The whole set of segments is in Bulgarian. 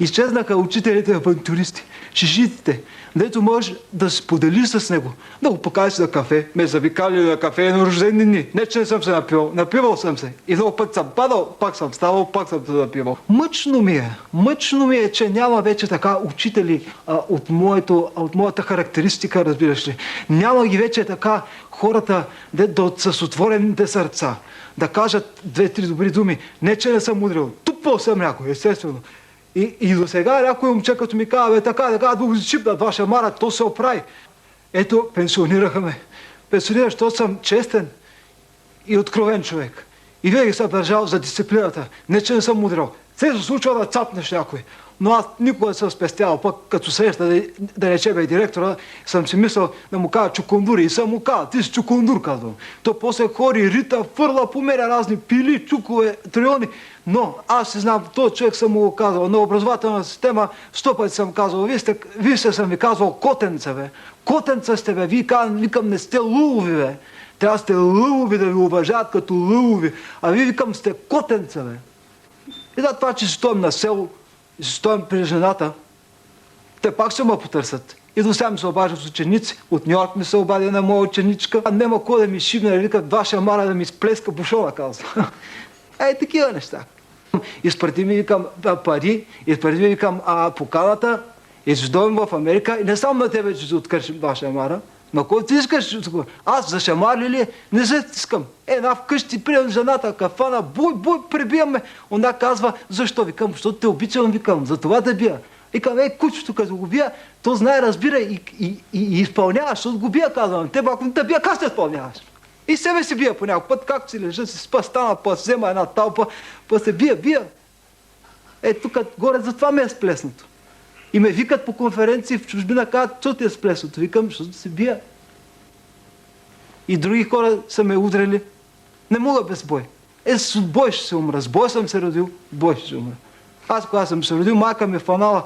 Изчезнаха учителите авантюристи, шишитите, дето можеш да споделиш с него, да го покажеш на кафе. Ме завикали на кафе на рождени дни. Не, че не съм се напивал. Напивал съм се. И много път съм падал, пак съм ставал, пак съм се напивал. Мъчно ми е, че няма вече така учители от моята характеристика, разбираш ли. Няма ги вече така хората с отворените сърца. Да кажат 2-3 добри думи. Не, че не съм удрил. Тупал съм някой, естествено. И до сега някой момче, като ми казва, така, да го зачипнат ваша мара, то се оправи. Ето, пенсионираха ме. Пенсионирах, защото съм честен и откровен човек. И винаги съм държал за дисциплината. Не, че не съм удрял. Се случва да цапнеш някой. Но аз никога не съм спестявал. Пък като среща, да рече директора, съм си мислил да му кажа чукундури. И съм му казал, ти си чукундур, казвам. То после хори, рита, фърла по мене разни пили, чукове, триони. Но аз си знам, този човек съм му го казал. На образователна система 100 пъти съм казал, вие сте съм ви казвал котенца, бе. Котенца сте, бе. Викам, не сте лъвови, бе. Трябва да сте лъвови, да ви уважават като лъвови. А вие викам, сте котенца, бе. И да, това, че си стоим на село, и си стоим при жената, те пак ще ме потърсят. И до сега ми се обаждат ученици. От Нью-Йорк ми се обади една моя ученичка. А нема кой да ми шибне, викат, ваша мара да ми сплеска бушона, казва. Такива неща. Изпрати ми, викам, пари, изпрати ми, викам, поканата, и ще дойдем в Америка, и не само на тебе, че се откършим ваша мара, на кой ти искаш? Аз за шамар ли? Не се искам. Една вкъщи, прием жената, кафана, бой, пребиваме. Она казва, защо? Викам, защото те обичам, викам, за това да бия. Викам, кучето, като го бия, то знае, разбира и изпълнява, защото го бия, казвам. Те, ако не те бия, как ще изпълняваш? И себе си бия по някой път, както си лежа, си спа, стана, път взема една талпа, път се бия. Тук горе, затова ме е сплеснато. И ме викат по конференции в чужбина, казват, що ти е сплеснато? Викам, защото се бия. И други хора са ме удрали. Не мога без бой. С бой ще се умра. С бой съм се родил, бой ще се умра. Аз, когато съм се родил, майка ми е фанала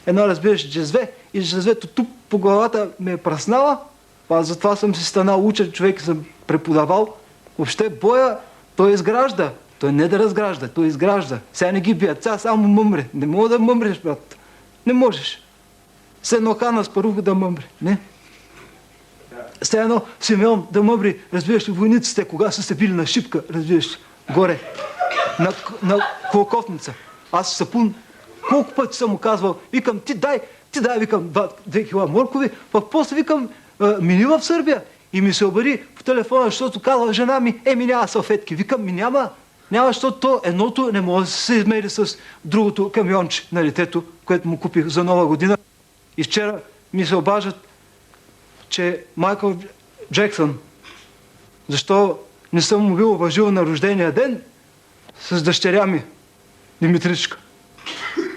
едно, разбираш, джезве. И джезвето тук по главата ме е праснала. Аз затова съм си станал учен човек и съм преподавал. Въобще боя, той изгражда. Той не да разгражда, той изгражда. Сега не ги бият, сега само мъмре. Не мога да мъмреш, брат. Не можеш. Все едно Хана Спаруха да мъмри. Не. Все едно Симеон да мъмри. Разбираш ли, войниците, кога са се били на шипка, разбираш ли, горе, на колокотница. Аз сапун, колко пъти съм му казвал, викам, ти дай, викам, 2 кила моркови, пък после викам, мини в Сърбия. И ми се обади по телефона, защото казва жена ми, няма салфетки. Викам, няма, защото едното не може да се измери с другото камионче на детето, което му купих за Нова година. И вчера ми се обаждат, че Майкъл Джексън, защо не съм му бил уважил на рождения ден с дъщеря ми, Димитричка.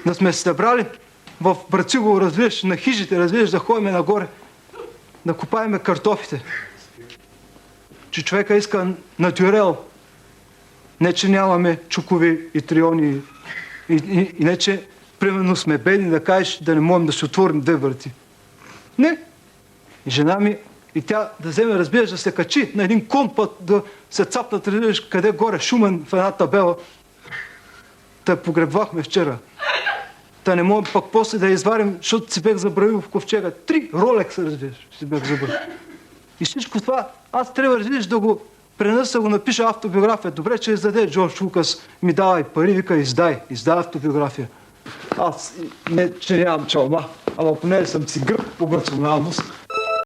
Да сме се събрали в Брацигово, разбираш, на хижите, разбираш, да ходим нагоре, да копаеме картофите. Че човека иска натюрел. Не, че нямаме чукови и триони. И не, че примерно сме бедни да кажеш да не можем да се отворим 2 врати. Не. И жена ми, и тя да вземе, разбираш, да се качи на един кон път, да се цапнат, разбираш, къде горе, Шумен в една табела. Та погребвахме вчера. Та не можем пък после да изварим, защото си бех забравил в ковчега. 3 ролекса, разбираш, си бех забравил. И всичко това, аз трябва, разбираш, да го пренеса, го напиша автобиография. Добре, че издаде Джордж Лукас, ми дава и пари, вика, издай автобиография. Аз не, че нямам чалма, ама поне съм си гръб по националност.